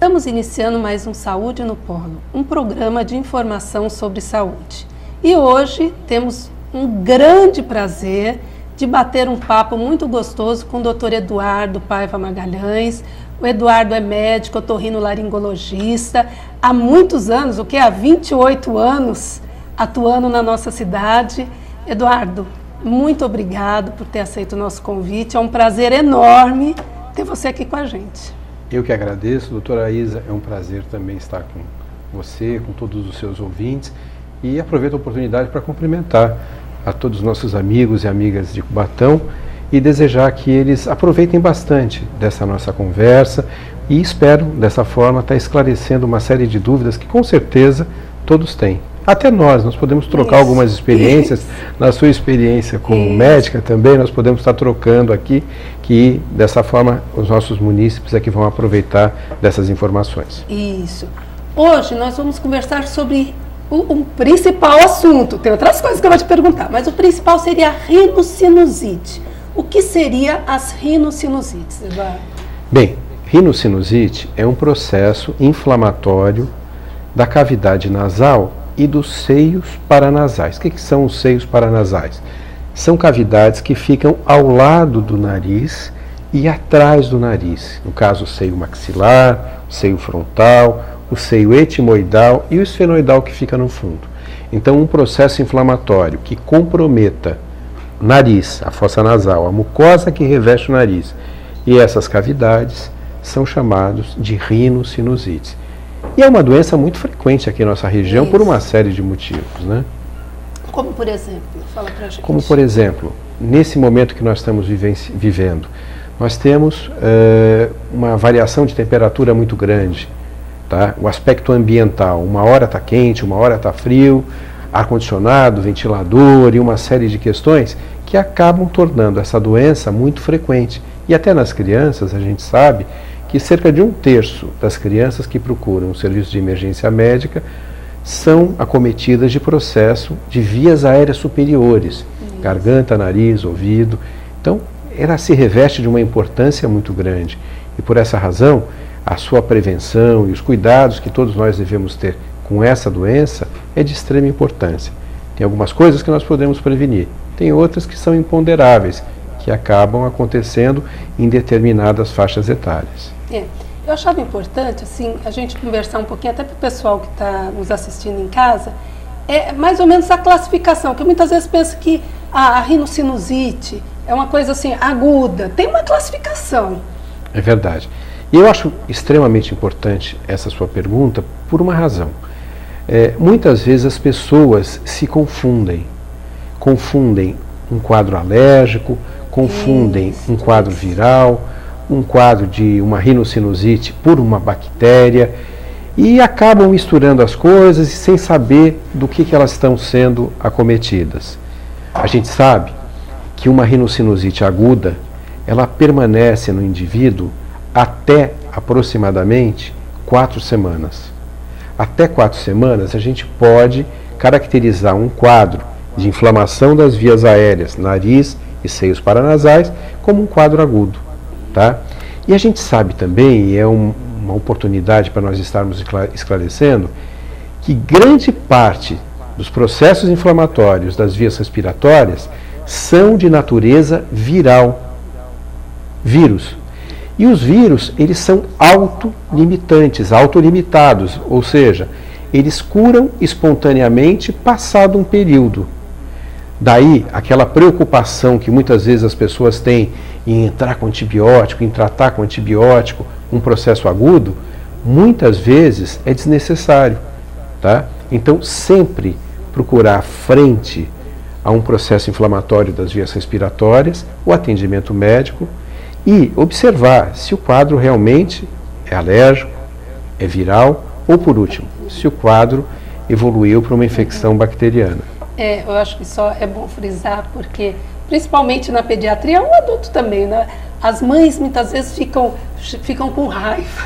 Estamos iniciando mais um Saúde no Polo, um programa de informação sobre saúde. E hoje temos um grande prazer de bater um papo muito gostoso com o Dr. Eduardo Paiva Magalhães. O Eduardo é médico, otorrinolaringologista, há muitos anos, há 28 anos, atuando na nossa cidade. Eduardo, muito obrigado por ter aceito o nosso convite, é um prazer enorme ter você aqui com a gente. Eu que agradeço, doutora Isa, é um prazer também estar com você, com todos os seus ouvintes, e aproveito a oportunidade para cumprimentar a todos os nossos amigos e amigas de Cubatão e desejar que eles aproveitem bastante dessa nossa conversa e espero, dessa forma, estar esclarecendo uma série de dúvidas que com certeza todos têm. Até nós podemos trocar algumas experiências, na sua experiência como médica também, nós podemos estar trocando aqui, que dessa forma os nossos munícipes é que vão aproveitar dessas informações. Isso. Hoje nós vamos conversar sobre o principal assunto, tem outras coisas que eu vou te perguntar, mas o principal seria a rinocinusite. O que seria as rinossinusites, Eduardo? Bem, rinocinusite é um processo inflamatório da cavidade nasal e dos seios paranasais. O que são os seios paranasais? São cavidades que ficam ao lado do nariz e atrás do nariz. No caso, o seio maxilar, o seio frontal, o seio etimoidal e o esfenoidal que fica no fundo. Então, um processo inflamatório que comprometa o nariz, a fossa nasal, a mucosa que reveste o nariz e essas cavidades são chamados de rinossinusites. E é uma doença muito frequente aqui na nossa região por uma série de motivos, né? Como por exemplo? Fala pra gente. Como por exemplo, nesse momento que nós estamos vivendo, nós temos uma variação de temperatura muito grande, tá? O aspecto ambiental, uma hora está quente, uma hora está frio, ar-condicionado, ventilador e uma série de questões que acabam tornando essa doença muito frequente. E até nas crianças a gente sabe que cerca de 1/3 das crianças que procuram o serviço de emergência médica são acometidas de processo de vias aéreas superiores, garganta, nariz, ouvido. Então, ela se reveste de uma importância muito grande. E por essa razão, a sua prevenção e os cuidados que todos nós devemos ter com essa doença é de extrema importância. Tem algumas coisas que nós podemos prevenir, tem outras que são imponderáveis, que acabam acontecendo em determinadas faixas etárias. Eu achava importante a gente conversar um pouquinho, até para o pessoal que está nos assistindo em casa, mais ou menos a classificação, que muitas vezes pensa que a rinocinusite é uma coisa assim, aguda, tem uma classificação. É verdade. E eu acho extremamente importante essa sua pergunta por uma razão. Muitas vezes as pessoas se confundem um quadro alérgico, confundem um quadro viral, um quadro de uma rinocinusite por uma bactéria e acabam misturando as coisas e sem saber do que elas estão sendo acometidas. A gente sabe que uma rinocinusite aguda, ela permanece no indivíduo até aproximadamente 4 semanas. Até 4 semanas a gente pode caracterizar um quadro de inflamação das vias aéreas, nariz e seios paranasais, como um quadro agudo. Tá? E a gente sabe também, e é uma oportunidade para nós estarmos esclarecendo, que grande parte dos processos inflamatórios das vias respiratórias são de natureza viral, vírus. E os vírus, eles são autolimitantes, autolimitados, ou seja, eles curam espontaneamente passado um período. Daí, aquela preocupação que muitas vezes as pessoas têm em entrar com antibiótico, em tratar com antibiótico um processo agudo, muitas vezes é desnecessário. Tá? Então, sempre procurar frente a um processo inflamatório das vias respiratórias, o atendimento médico e observar se o quadro realmente é alérgico, é viral ou, por último, se o quadro evoluiu para uma infecção bacteriana. Eu acho que só é bom frisar porque, principalmente na pediatria, o adulto também, né? As mães muitas vezes ficam com raiva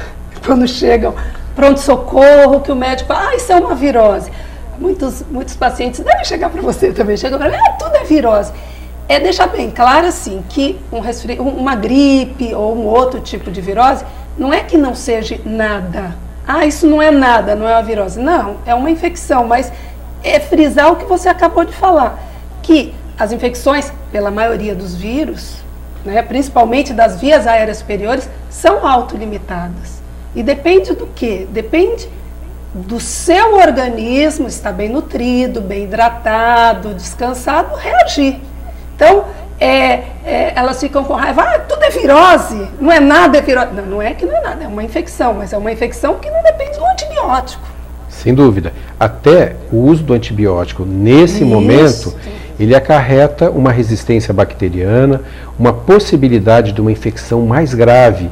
quando chegam pronto-socorro, que o médico fala, isso é uma virose. Muitos pacientes devem chegar para você também, chegam para mim, tudo é virose. Deixar bem claro assim, que uma gripe ou um outro tipo de virose não é que não seja nada. Ah, isso não é nada, não é uma virose. Não, é uma infecção, mas é frisar o que você acabou de falar, que as infecções, pela maioria dos vírus, né, principalmente das vias aéreas superiores, são autolimitadas. E depende do quê? Depende do seu organismo estar bem nutrido, bem hidratado, descansado, reagir. Então, elas ficam com raiva, tudo é virose, não é nada, é virose. Não, não é que não é nada, é uma infecção, mas é uma infecção que não depende do antibiótico. Sem dúvida. Até o uso do antibiótico, nesse momento, ele acarreta uma resistência bacteriana, uma possibilidade de uma infecção mais grave.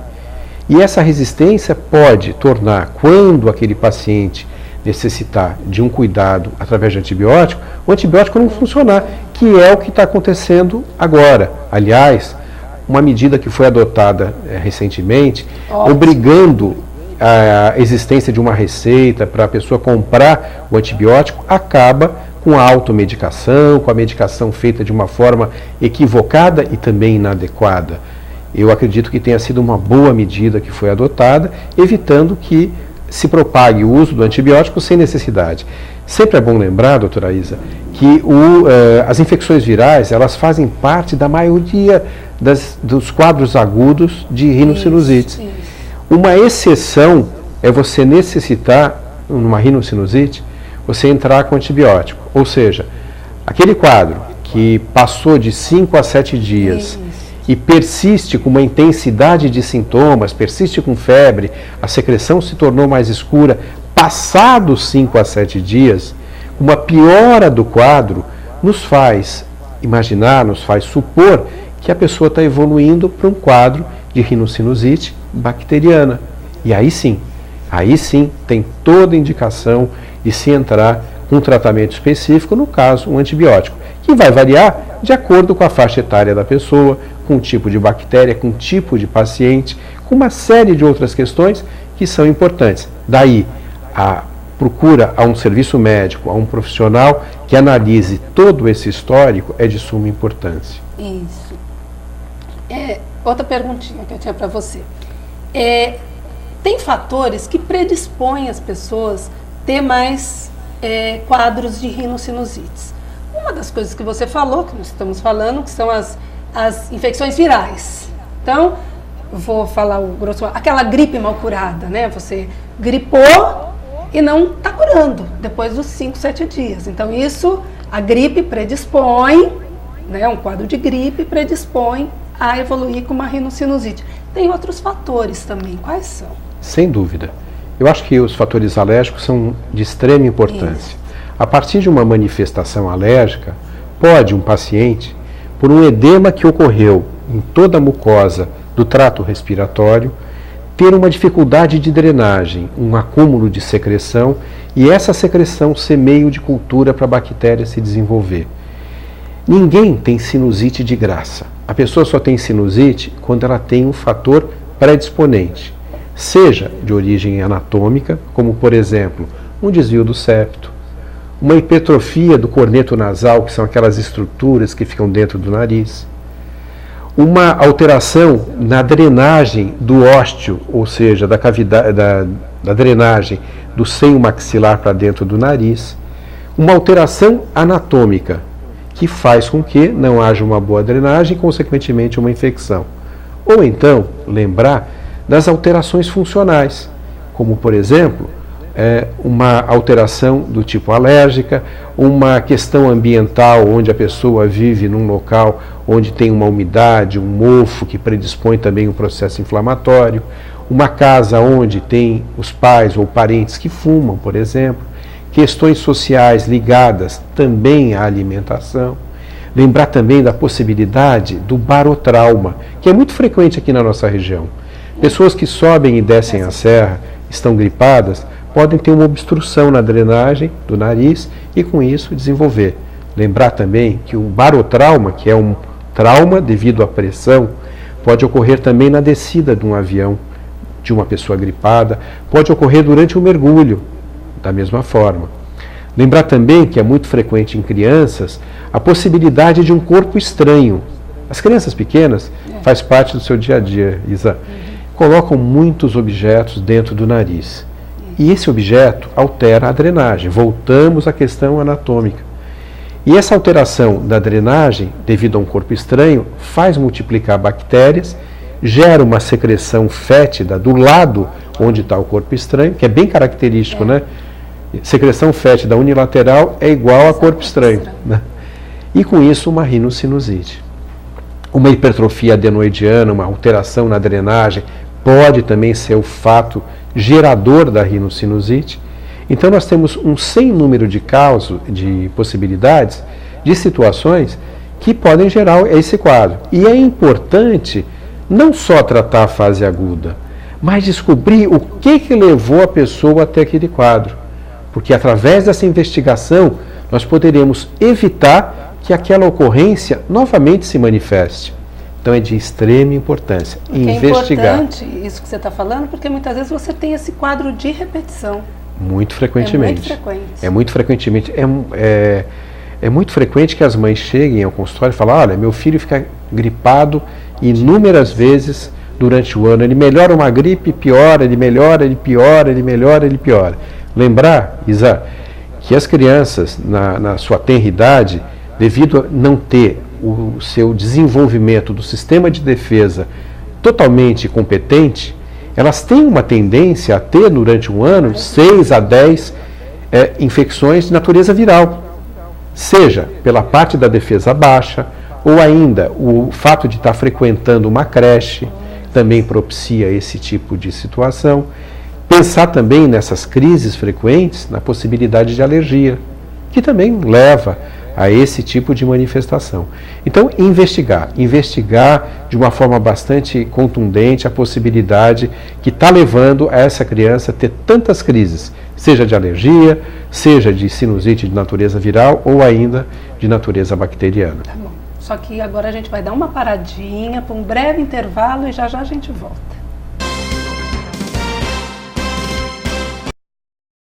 E essa resistência pode tornar, quando aquele paciente necessitar de um cuidado através de antibiótico, o antibiótico não funcionar, que é o que está acontecendo agora. Aliás, uma medida que foi adotada recentemente, obrigando a existência de uma receita para a pessoa comprar o antibiótico, acaba com a automedicação, com a medicação feita de uma forma equivocada e também inadequada. Eu acredito que tenha sido uma boa medida que foi adotada, evitando que se propague o uso do antibiótico sem necessidade. Sempre é bom lembrar, doutora Isa, que as infecções virais, elas fazem parte da maioria dos quadros agudos de rinocinusite. Uma exceção é você necessitar, numa rinocinusite, você entrar com antibiótico. Ou seja, aquele quadro que passou de 5 a 7 dias e persiste com uma intensidade de sintomas, persiste com febre, a secreção se tornou mais escura, passados 5 a 7 dias, uma piora do quadro nos faz imaginar, nos faz supor que a pessoa está evoluindo para um quadro de rinocinusite bacteriana. E aí sim tem toda a indicação de se entrar com um tratamento específico, no caso, um antibiótico, que vai variar de acordo com a faixa etária da pessoa, com o tipo de bactéria, com o tipo de paciente, com uma série de outras questões que são importantes. Daí, a procura a um serviço médico, a um profissional que analise todo esse histórico é de suma importância. Isso. Outra perguntinha que eu tinha para você. Tem fatores que predispõem as pessoas a ter mais quadros de rinossinusites. Uma das coisas que você falou, que nós estamos falando, que são as infecções virais. Então, vou falar o grosso, aquela gripe mal curada, né? Você gripou e não está curando depois dos 5, 7 dias. Então, a gripe predispõe, né? Um quadro de gripe predispõe a evoluir com uma rinocinusite. Tem outros fatores também. Quais são? Sem dúvida. Eu acho que os fatores alérgicos são de extrema importância. A partir de uma manifestação alérgica, pode um paciente, por um edema que ocorreu em toda a mucosa do trato respiratório, ter uma dificuldade de drenagem, um acúmulo de secreção, e essa secreção ser meio de cultura para a bactéria se desenvolver. Ninguém tem sinusite de graça. A pessoa só tem sinusite quando ela tem um fator predisponente, seja de origem anatômica, como por exemplo, um desvio do septo, uma hipertrofia do corneto nasal, que são aquelas estruturas que ficam dentro do nariz, uma alteração na drenagem do ósteo, ou seja, da cavidade, da drenagem do seio maxilar para dentro do nariz, uma alteração anatômica, que faz com que não haja uma boa drenagem e, consequentemente, uma infecção. Ou então, lembrar das alterações funcionais, como, por exemplo, uma alteração do tipo alérgica, uma questão ambiental, onde a pessoa vive num local onde tem uma umidade, um mofo que predispõe também um processo inflamatório, uma casa onde tem os pais ou parentes que fumam, por exemplo, questões sociais ligadas também à alimentação. Lembrar também da possibilidade do barotrauma, que é muito frequente aqui na nossa região. Pessoas que sobem e descem a serra, estão gripadas, podem ter uma obstrução na drenagem do nariz e com isso desenvolver. Lembrar também que o barotrauma, que é um trauma devido à pressão, pode ocorrer também na descida de um avião de uma pessoa gripada, pode ocorrer durante o mergulho, da mesma forma. Lembrar também que é muito frequente em crianças a possibilidade de um corpo estranho. As crianças pequenas faz parte do seu dia a dia, Isa. colocam muitos objetos dentro do nariz. E esse objeto altera a drenagem. Voltamos à questão anatômica. E essa alteração da drenagem, devido a um corpo estranho, faz multiplicar bactérias, gera uma secreção fétida do lado onde está o corpo estranho, que é bem característico, né? Secreção fétida unilateral é igual a corpo estranho, né? E com isso uma rinocinusite. Uma hipertrofia adenoidiana, uma alteração na drenagem, pode também ser o fato gerador da rinocinusite. Então nós temos um sem número de causas, de possibilidades, de situações que podem gerar esse quadro. E é importante não só tratar a fase aguda, mas descobrir o que levou a pessoa até aquele quadro. Porque através dessa investigação nós poderemos evitar que aquela ocorrência novamente se manifeste. Então é de extrema importância investigar. É importante isso que você está falando, porque muitas vezes você tem esse quadro de repetição. Muito frequentemente. É muito frequente. É muito frequentemente. É muito frequente que as mães cheguem ao consultório e falem: olha, meu filho fica gripado inúmeras vezes durante o ano. Ele melhora uma gripe, piora, ele melhora, ele piora, ele melhora, ele piora. Lembrar, Isa, que as crianças, na sua tenra idade, devido a não ter o seu desenvolvimento do sistema de defesa totalmente competente, elas têm uma tendência a ter, durante um ano, 6 a 10 infecções de natureza viral. Seja pela parte da defesa baixa, ou ainda o fato de estar frequentando uma creche, também propicia esse tipo de situação. Pensar também nessas crises frequentes, na possibilidade de alergia, que também leva a esse tipo de manifestação. Então, investigar de uma forma bastante contundente a possibilidade que está levando a essa criança a ter tantas crises, seja de alergia, seja de sinusite de natureza viral ou ainda de natureza bacteriana. Tá bom. Só que agora a gente vai dar uma paradinha para um breve intervalo e já já a gente volta.